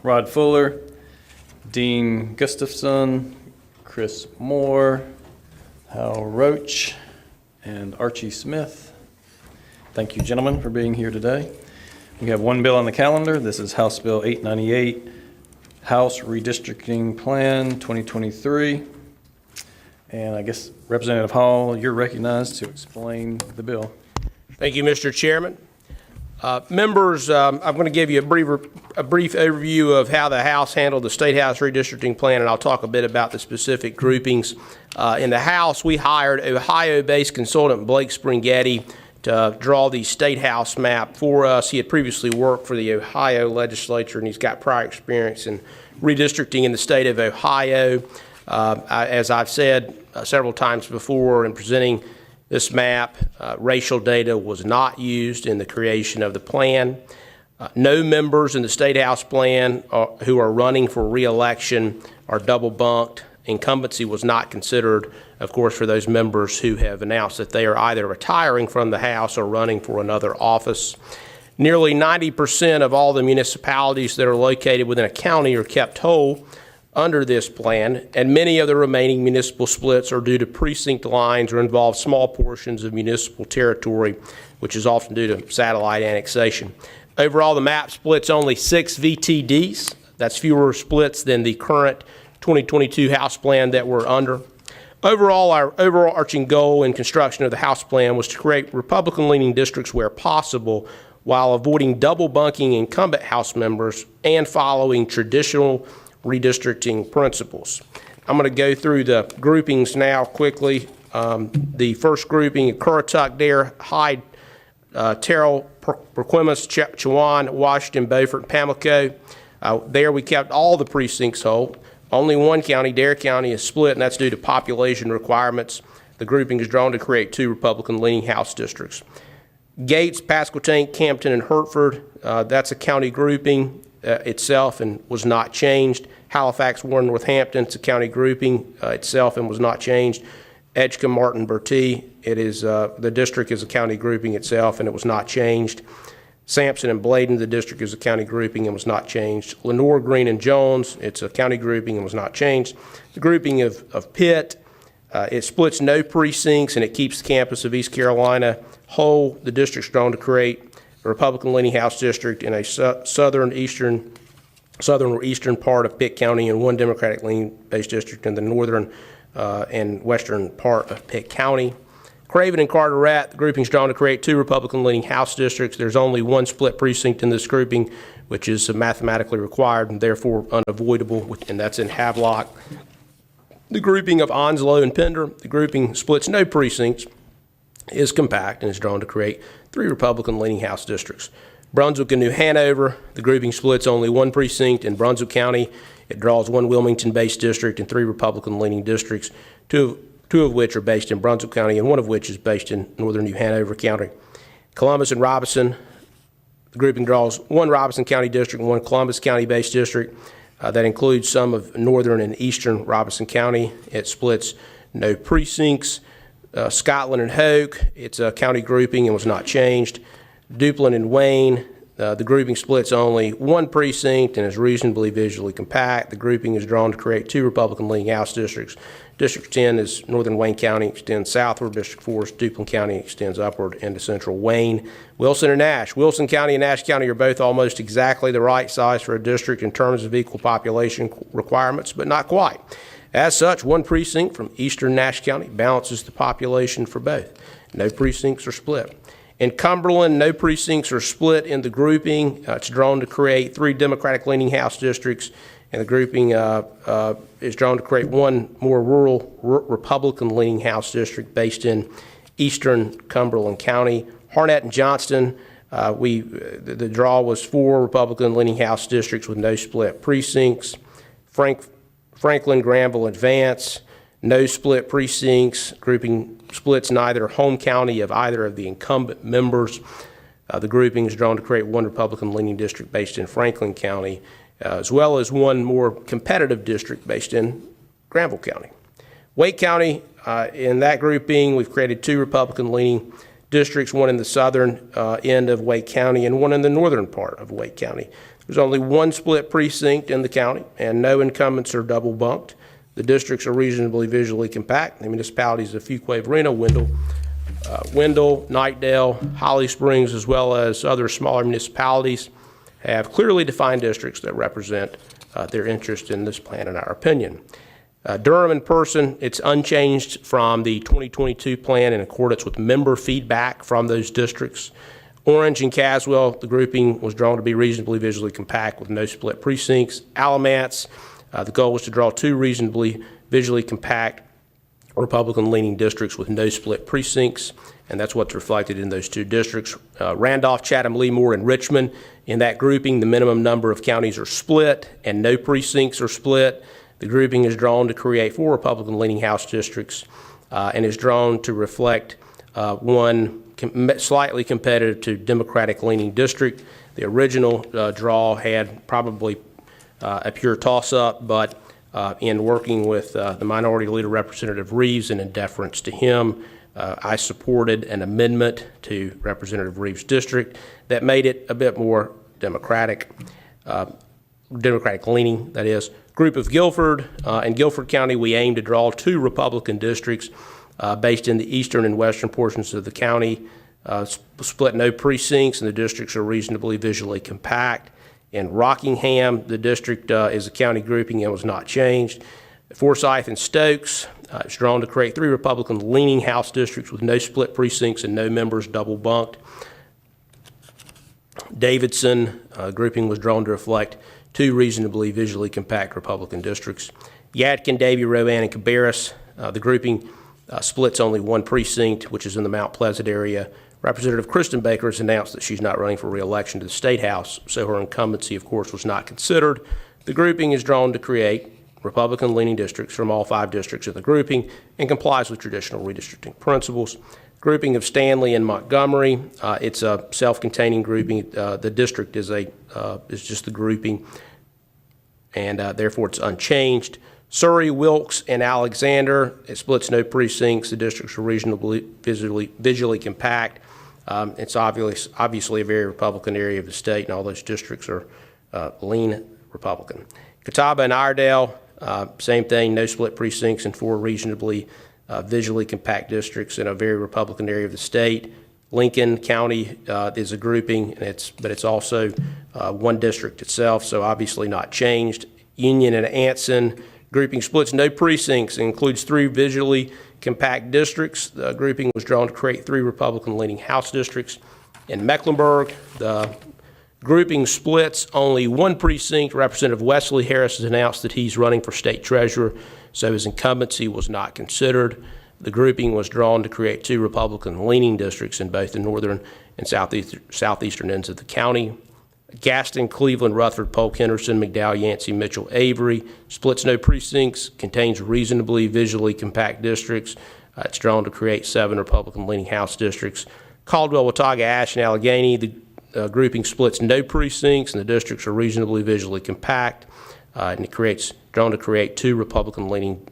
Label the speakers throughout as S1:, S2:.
S1: Rod Fuller, Dean Gustafson, Chris Moore, Hal Roach, and Archie Smith. Thank you, gentlemen, for being here today. We have one bill on the calendar. This is House Bill 898, House Redistricting Plan 2023. And I guess, Representative Hall, you're recognized to explain the bill.
S2: Thank you, Mr. Chairman. Members, I'm going to give you a brief overview of how the House handled the State House Redistricting Plan, and I'll talk a bit about the specific groupings. In the House, we hired Ohio-based consultant Blake Springhetti to draw the State House map for us. He had previously worked for the Ohio legislature, and he's got prior experience in redistricting in the state of Ohio. As I've said several times before in presenting this map, racial data was not used in the creation of the plan. No members in the State House plan who are running for re-election are double bunked. Incumbency was not considered, of course, for those members who have announced that they are either retiring from the House or running for another office. Nearly 90% of all the municipalities that are located within a county are kept whole under this plan, and many of the remaining municipal splits are due to precinct lines or involve small portions of municipal territory, which is often due to satellite annexation. Overall, the map splits only 6 VTDs. That's fewer splits than the current 2022 House plan that we're under. Overall, our overarching goal in construction of the House plan was to create Republican-leaning districts where possible while avoiding double bunking incumbent House members and following traditional redistricting principles. I'm going to go through the groupings now quickly. The first grouping, Currituck, Dare, Hyde, Terrell, Perquimans, Chowan, Washington, Beaufort, Pamlico. There we kept all the precincts whole. Only one county, Dare County, is split, and that's due to population requirements. The grouping is drawn to create 2 Republican-leaning House districts. Gates, Pasquotank, Campton, and Hertford, that's a county grouping itself and was not changed. Halifax, Warren, Northampton, it's a county grouping itself and was not changed. Edgecombe, Martin, Bertie, it is the district is a county grouping itself and it was not changed. Sampson and Bladen, the district is a county grouping and was not changed. Lenore, Green, and Jones, it's a county grouping and was not changed. The grouping of Pitt, it splits no precincts and it keeps the campus of East Carolina whole. The district's drawn to create a Republican-leaning House district in a southern or eastern part of Pitt County and 1 Democratic-leaning based district in the northern and western part of Pitt County. Craven and Carteret, the grouping's drawn to create 2 Republican-leaning House districts. There's only 1 split precinct in this grouping, which is mathematically required and therefore unavoidable, and that's in Havelock. The grouping of Onslow and Pender, the grouping splits no precincts, is compact and is drawn to create 3 Republican-leaning House districts. Brunswick and New Hanover, the grouping splits only 1 precinct in Brunswick County. It draws 1 Wilmington-based district and 3 Republican-leaning districts, two of which are based in Brunswick County and 1 of which is based in northern New Hanover County. Columbus and Robeson, the grouping draws 1 Robeson County district and 1 Columbus County-based district. That includes some of northern and eastern Robeson County. It splits no precincts. Scotland and Hoke, it's a county grouping and was not changed. Duplin and Wayne, the grouping splits only 1 precinct and is reasonably visually compact. The grouping is drawn to create 2 Republican-leaning House districts. District 10 is northern Wayne County, extends southward. District 4 is Duplin County, extends upward into central Wayne. Wilson and Nash. Wilson County and Nash County are both almost exactly the right size for a district in terms of equal population requirements, but not quite. As such, 1 precinct from eastern Nash County balances the population for both. No precincts are split. In Cumberland, no precincts are split in the grouping. It's drawn to create 3 Democratic-leaning House districts, and the grouping is drawn to create 1 more rural Republican-leaning House district based in eastern Cumberland County. Harnett and Johnston, the draw was 4 Republican-leaning House districts with no split precincts. Franklin, Granville, and Vance, no split precincts. Grouping splits neither home county of either of the incumbent members. The grouping is drawn to create 1 Republican-leaning district based in Franklin County, as well as 1 more competitive district based in Granville County. Wake County, in that grouping, we've created 2 Republican-leaning districts, 1 in the southern end of Wake County and 1 in the northern part of Wake County. There's only one split precinct in the county, and no incumbents are double bunked. The districts are reasonably visually compact. The municipalities of Fuquay-Varina, Wendell, Knightdale, Holly Springs, as well as other smaller municipalities, have clearly defined districts that represent their interest in this plan, in our opinion. Durham in person, it's unchanged from the 2022 plan in accordance with member feedback from those districts. Orange and Caswell, the grouping was drawn to be reasonably visually compact with no split precincts. Alamance, the goal was to draw two reasonably visually compact Republican-leaning districts with no split precincts, and that's what's reflected in those two districts. Randolph, Chatham, Lemoore, and Richmond, in that grouping, the minimum number of counties are split and no precincts are split. The grouping is drawn to create four Republican-leaning House districts and is drawn to reflect one slightly competitive to Democratic-leaning district. The original draw had probably a pure toss-up, but in working with the Minority Leader Representative Reeves and in deference to him, I supported an amendment to Representative Reeves' district that made it a bit more Democratic, Democratic-leaning, that is. Group of Guilford. In Guilford County, we aim to draw two Republican districts based in the eastern and western portions of the county, split no precincts, and the districts are reasonably visually compact. In Rockingham, the district is a county grouping and was not changed. Forsyth and Stokes, it's drawn to create three Republican-leaning House districts with no split precincts and no members double bunked. Davidson, grouping was drawn to reflect two reasonably visually compact Republican districts. Yadkin, Davie, Rowan, and Cabarrus, the grouping splits only one precinct, which is in the Mount Pleasant area. Representative Kristen Baker has announced that she's not running for re-election to the State House, so her incumbency, of course, was not considered. The grouping is drawn to create Republican-leaning districts from all five districts of the grouping and complies with traditional redistricting principles. Grouping of Stanley and Montgomery, it's a self-containing grouping. The district is just the grouping, and therefore it's unchanged. Surrey, Wilkes, and Alexander, it splits no precincts. The districts are reasonably visually compact. It's obviously a very Republican area of the state, and all those districts are lean Republican. Catawba and Iredale, same thing, no split precincts and four reasonably visually compact districts in a very Republican area of the state. Lincoln County is a grouping, but it's also one district itself, so obviously not changed. Union and Anson, grouping splits no precincts and includes three visually compact districts. The grouping was drawn to create three Republican-leaning House districts. In Mecklenburg, the grouping splits only one precinct. Representative Wesley Harris has announced that he's running for state treasurer, so his incumbency was not considered. The grouping was drawn to create two Republican-leaning districts in both the northern and southeastern ends of the county. Gaston, Cleveland, Rutherford, Polk, Henderson, McDowell, Yancey, Mitchell, Avery, splits no precincts, contains reasonably visually compact districts. It's drawn to create seven Republican-leaning House districts. Caldwell, Watauga, Ash, and Allegheny, the grouping splits no precincts, and the districts are reasonably visually compact. And it drawn to create two Republican-leaning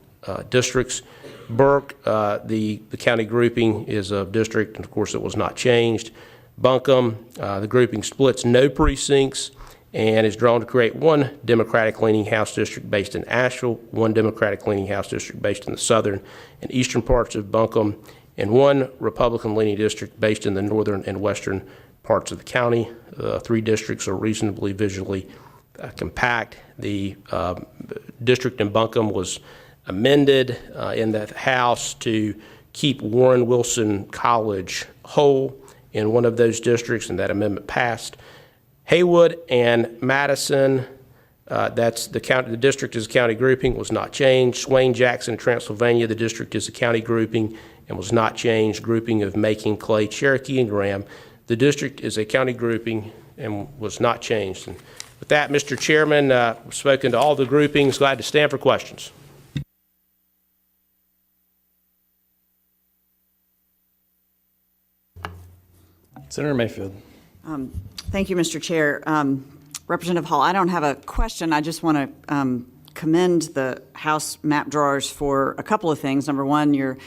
S2: districts. Burke, the county grouping is a district, and of course it was not changed. Buncombe, the grouping splits no precincts and is drawn to create one Democratic-leaning House district based in Asheville, one Democratic-leaning House district based in the southern and eastern parts of Buncombe, and one Republican-leaning district based in the northern and western parts of the county. Three districts are reasonably visually compact. The district in Buncombe was amended in the House to keep Warren Wilson College whole in one of those districts, and that amendment passed. Haywood and Madison, that's the county. The district is a county grouping, was not changed. Swain, Jackson, Transylvania, the district is a county grouping and was not changed. Grouping of Macon, Clay, Cherokee, and Graham, the district is a county grouping and was not changed. And with that, Mr. Chairman, we've spoken to all the groupings. Glad to stand for questions.
S1: Senator Mayfield.
S3: Thank you, Mr. Chair. Representative Hall, I don't have a question. I just want to commend the House map drawers for a couple of things. Number one, your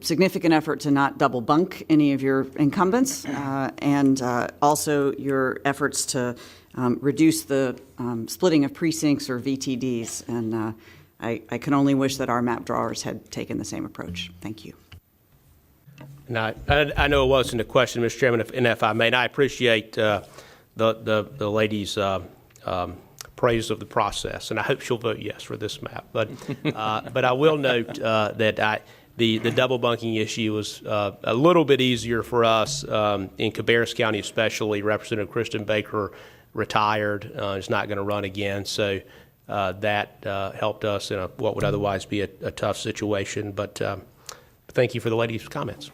S3: significant effort to not double bunk any of your incumbents, and also your efforts to reduce the splitting of precincts or VTDs. And I can only wish that our map drawers had taken the same approach. Thank you.
S2: And I know it wasn't a question, Mr. Chairman, and if I may, and I appreciate the lady's praise of the process, and I hope she'll vote yes for this map. But I will note that the double bunking issue was a little bit easier for us in Cabarrus County, especially. Representative Kristen Baker retired, is not going to run again, so that helped us in what would otherwise be a tough situation. But thank you for the lady's comments.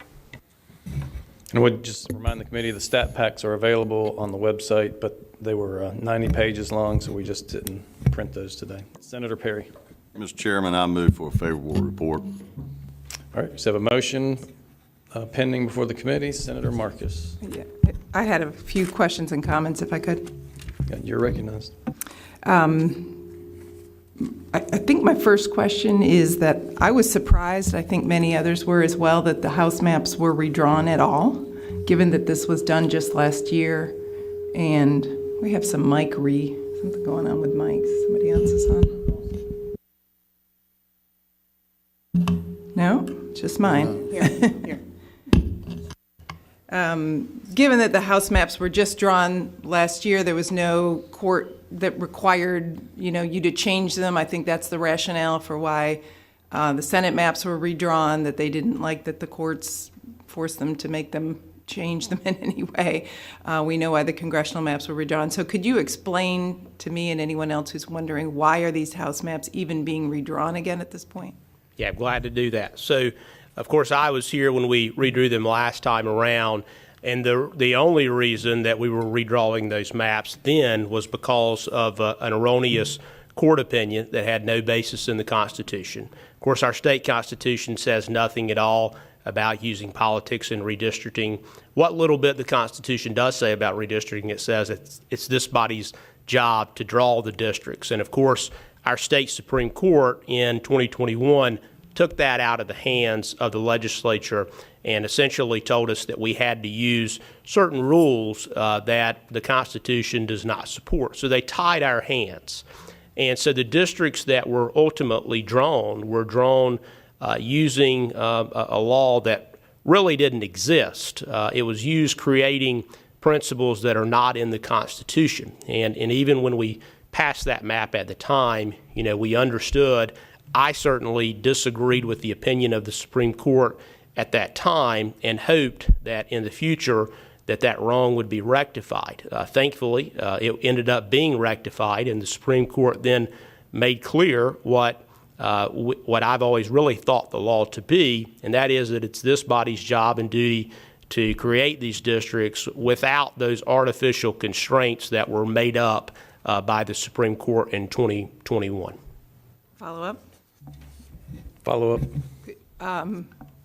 S1: And I would just remind the committee the stat packs are available on the website, but they were 90 pages long, so we just didn't print those today. Senator Perry.
S4: Mr. Chairman, I move for a favorable report.
S1: All right, so have a motion pending before the committee. Senator Marcus.
S5: Yeah, I had a few questions and comments, if I could.
S1: Yeah, you're recognized.
S5: I think my first question is that I was surprised, I think many others were as well, that the house maps were redrawn at all, given that this was done just last year. And we have some something going on with mics. Somebody else is on. No? Just mine?
S3: Here.
S5: Given that the house maps were just drawn last year, there was no court that required, you to change them. I think that's the rationale for why the Senate maps were redrawn, that they didn't like that the courts forced them to make them change them in any way. We know why the congressional maps were redrawn. So could you explain to me and anyone else who's wondering, why are these house maps even being redrawn again at this point?
S2: Yeah, I'm glad to do that. So, of course, I was here when we redrew them last time around, and the only reason that we were redrawing those maps then was because of an erroneous court opinion that had no basis in the Constitution. Of course, our state Constitution says nothing at all about using politics in redistricting. What little bit the Constitution does say about redistricting, it says it's this body's job to draw the districts. And, of course, our state Supreme Court in 2021 took that out of the hands of the legislature and essentially told us that we had to use certain rules that the Constitution does not support. So they tied our hands. And so the districts that were ultimately drawn were drawn using a law that really didn't exist. It was used creating principles that are not in the Constitution. And even when we passed that map at the time, we understood. I certainly disagreed with the opinion of the Supreme Court at that time and hoped that in the future that wrong would be rectified. Thankfully, it ended up being rectified, and the Supreme Court then made clear what I've always really thought the law to be, and that is that it's this body's job and duty to create these districts without those artificial constraints that were made up by the Supreme Court in 2021.
S5: Follow up?
S1: Follow up.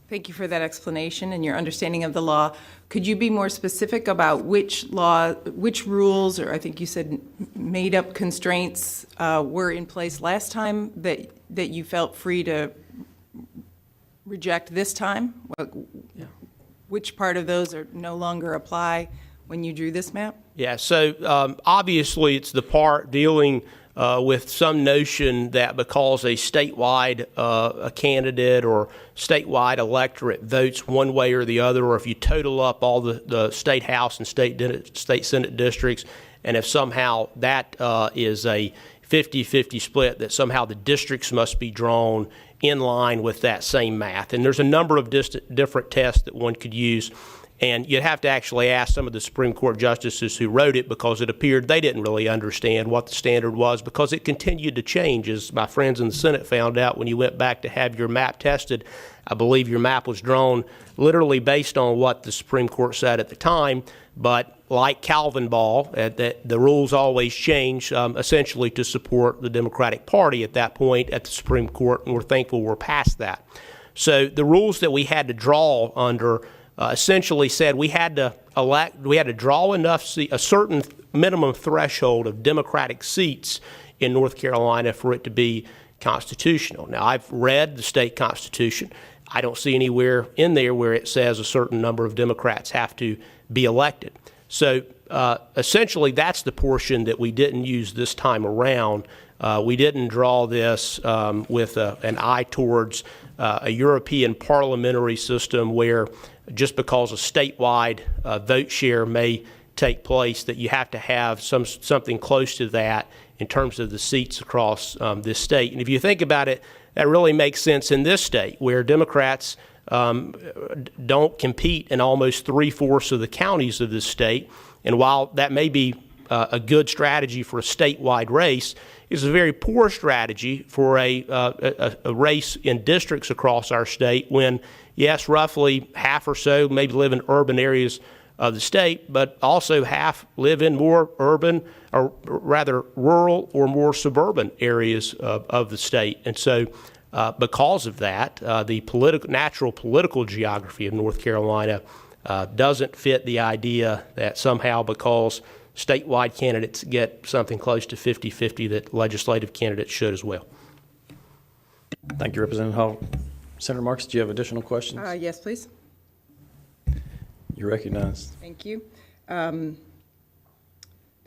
S5: Thank you for that explanation and your understanding of the law. Could you be more specific about which rules, or I think you said made-up constraints were in place last time that you felt free to reject this time? Which part of those are no longer apply when you drew this map? Yeah,
S2: so obviously it's the part dealing with some notion that because a statewide a candidate or statewide electorate votes one way or the other, or if you total up all the state house and state senate districts, and if somehow that is a 50-50 split, that somehow the districts must be drawn in line with that same math. And there's a number of different tests that one could use. And you'd have to actually ask some of the Supreme Court justices who wrote it, because it appeared they didn't really understand what the standard was, because it continued to change, as my friends in the Senate found out when you went back to have your map tested. I believe your map was drawn literally based on what the Supreme Court said at the time, but like Calvin Ball, the rules always change essentially to support the Democratic Party at that point at the Supreme Court, and we're thankful we're past that. So the rules that we had to draw under essentially said we had to draw enough a certain minimum threshold of Democratic seats in North Carolina for it to be constitutional. Now, I've read the state constitution. I don't see anywhere in there where it says a certain number of Democrats have to be elected. So essentially, that's the portion that we didn't use this time around. We didn't draw this with an eye towards a European parliamentary system where just because a statewide vote share may take place, that you have to have something close to that in terms of the seats across this state. And if you think about it, that really makes sense in this state where Democrats don't compete in almost 3/4 of the counties of this state. And while that may be a good strategy for a statewide race, it's a very poor strategy for a race in districts across our state when, yes, roughly half or so maybe live in urban areas of the state, but also half live in more urban, or rather rural or more suburban areas of the state. And so because of that, the natural political geography of North Carolina doesn't fit the idea that somehow because statewide candidates get something close to 50-50 that legislative candidates should as well.
S1: Thank you, Representative Hall. Senator Marks, do you have additional questions?
S5: Yes, please.
S1: You're recognized.
S5: Thank you. That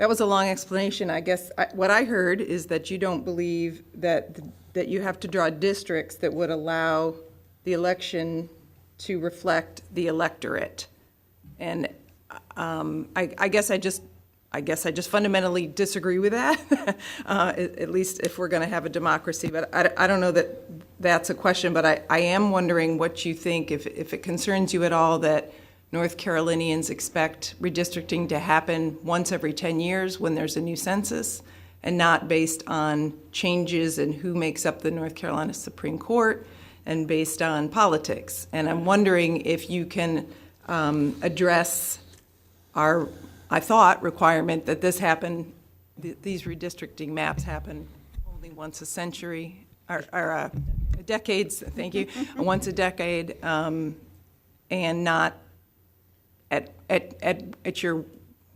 S5: was a long explanation. I guess what I heard is that you don't believe that you have to draw districts that would allow the election to reflect the electorate. And I guess I just fundamentally disagree with that, at least if we're going to have a democracy. But I don't know that that's a question, but I am wondering what you think, if it concerns you at all, that North Carolinians expect redistricting to happen once every 10 years when there's a new census, and not based on changes in who makes up the North Carolina Supreme Court and based on politics. And I'm wondering if you can address our, I thought, requirement that this happen, these redistricting maps happen only once a century, or decades, thank you, once a decade, and not at your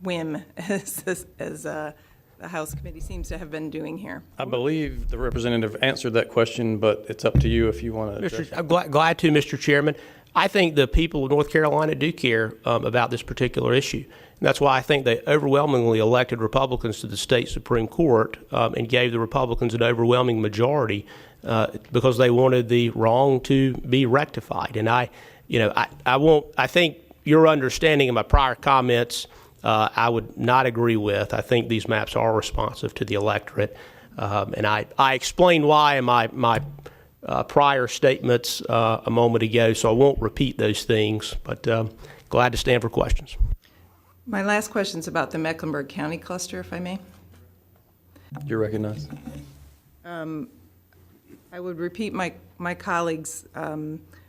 S5: whim, as the House Committee seems to have been doing here.
S1: I believe the representative answered that question, but it's up to you if you want to address it.
S2: I'm glad to, Mr. Chairman. I think the people of North Carolina do care about this particular issue. And that's why I think they overwhelmingly elected Republicans to the state Supreme Court and gave the Republicans an overwhelming majority because they wanted the wrong to be rectified. And I think your understanding of my prior comments, I would not agree with. I think these maps are responsive to the electorate. And I explained why in my prior statements a moment ago, so I won't repeat those things, but glad to stand for questions.
S5: My last question is about the Mecklenburg County cluster, if I may.
S1: You're recognized.
S5: I would repeat my colleagues'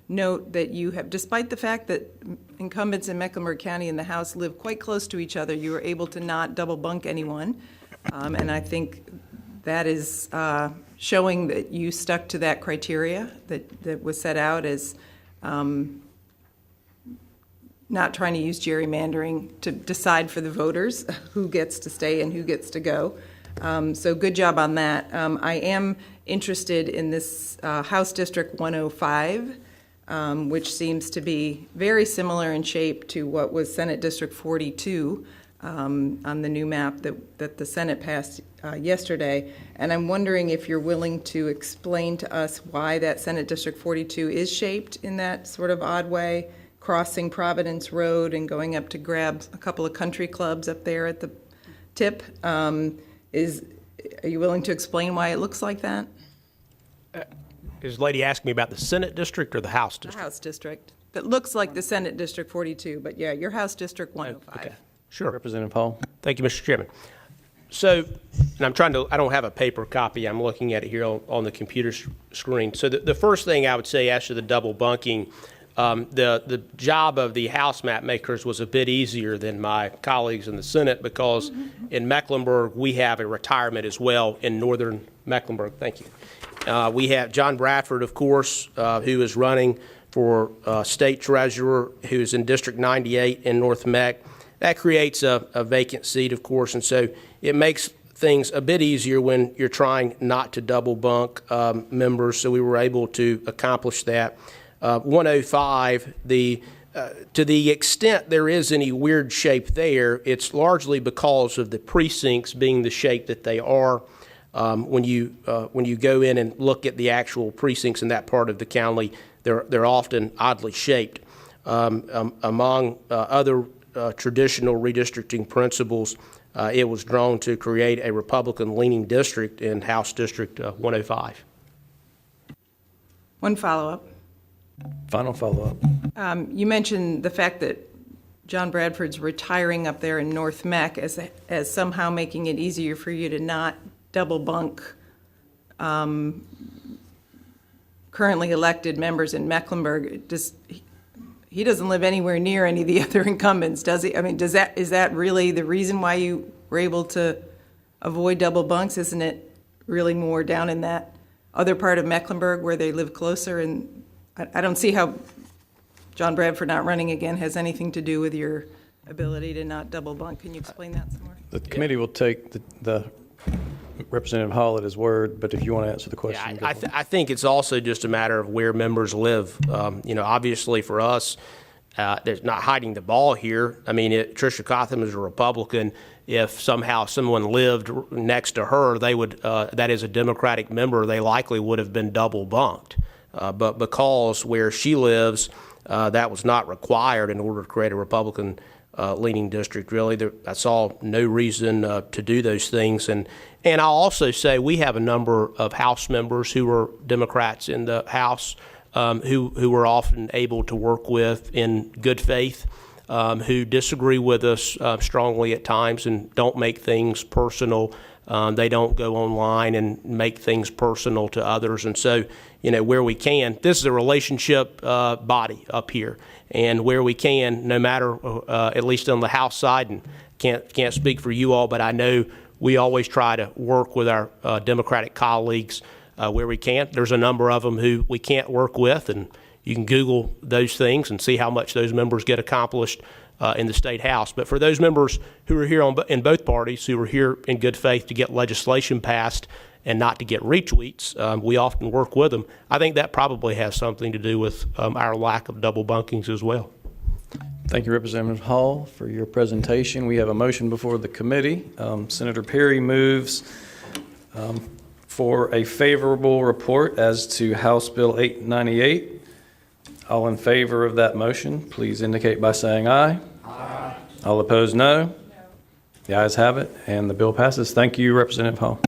S5: note that you have, despite the fact that incumbents in Mecklenburg County in the House live quite close to each other, you were able to not double bunk anyone. And I think that is showing that you stuck to that criteria that was set out as not trying to use gerrymandering to decide for the voters who gets to stay and who gets to go. So good job on that. I am interested in this House District 105, which seems to be very similar in shape to what was Senate District 42 on the new map that the Senate passed yesterday. And I'm wondering if you're willing to explain to us why that Senate District 42 is shaped in that sort of odd way, crossing Providence Road and going up to grab a couple of country clubs up there at the tip. Are you willing to explain why it looks like that?
S2: Is the lady asking me about the Senate District or the House District?
S5: The House District. That looks like the Senate District 42, but yeah, your House District 105.
S2: Okay. Sure.
S1: Representative Hall.
S2: Thank you, Mr. Chairman. So, and I don't have a paper copy. I'm looking at it here on the computer screen. So the first thing I would say as to the double bunking, the job of the House map makers was a bit easier than my colleagues in the Senate because in Mecklenburg, we have a retirement as well in northern Mecklenburg. Thank you. We have John Bradford, of course, who is running for state treasurer, who's in District 98 in North Mech. That creates a vacant seat, of course, and so it makes things a bit easier when you're trying not to double bunk members, so we were able to accomplish that. 105, to the extent there is any weird shape there, it's largely because of the precincts being the shape that they are. When you go in and look at the actual precincts in that part of the county, they're often oddly shaped. Among other traditional redistricting principles, it was drawn to create a Republican-leaning district in House District 105.
S5: One follow-up.
S1: Final follow-up.
S5: You mentioned the fact that John Bradford's retiring up there in North Mech as somehow making it easier for you to not double bunk currently elected members in Mecklenburg. He doesn't live anywhere near any of the other incumbents, does he? I mean, is that really the reason why you were able to avoid double bunks? Isn't it really more down in that other part of Mecklenburg where they live closer? And I don't see how John Bradford not running again has anything to do with your ability to not double bunk. Can you explain that some more?
S1: The committee will take the Representative Hall at his word, but if you want to answer the question.
S2: Yeah, I think it's also just a matter of where members live. Obviously for us, there's not hiding the ball here. I mean, Tricia Cotham is a Republican. If somehow someone lived next to her, they would, that is a Democratic member, they likely would have been double bunked. But because where she lives, that was not required in order to create a Republican leaning district, really. I saw no reason to do those things. And I'll also say we have a number of House members who are Democrats in the House who we're often able to work with in good faith, who disagree with us strongly at times and don't make things personal. They don't go online and make things personal to others. And so, where we can, this is a relationship body up here. And where we can, no matter, at least on the House side, and can't speak for you all, but I know we always try to work with our Democratic colleagues where we can. There's a number of them who we can't work with, and you can Google those things and see how much those members get accomplished in the State House. But for those members who are here in both parties, who are here in good faith to get legislation passed and not to get retweets, we often work with them. I think that probably has something to do with our lack of double bunkings as well.
S1: Thank you, Representative Hall, for your presentation. We have a motion before the committee. Senator Perry moves for a favorable report as to House Bill 898. All in favor of that motion, please indicate by saying aye. Aye. All opposed, no. The ayes have it, and the bill passes. Thank you, Representative Hall.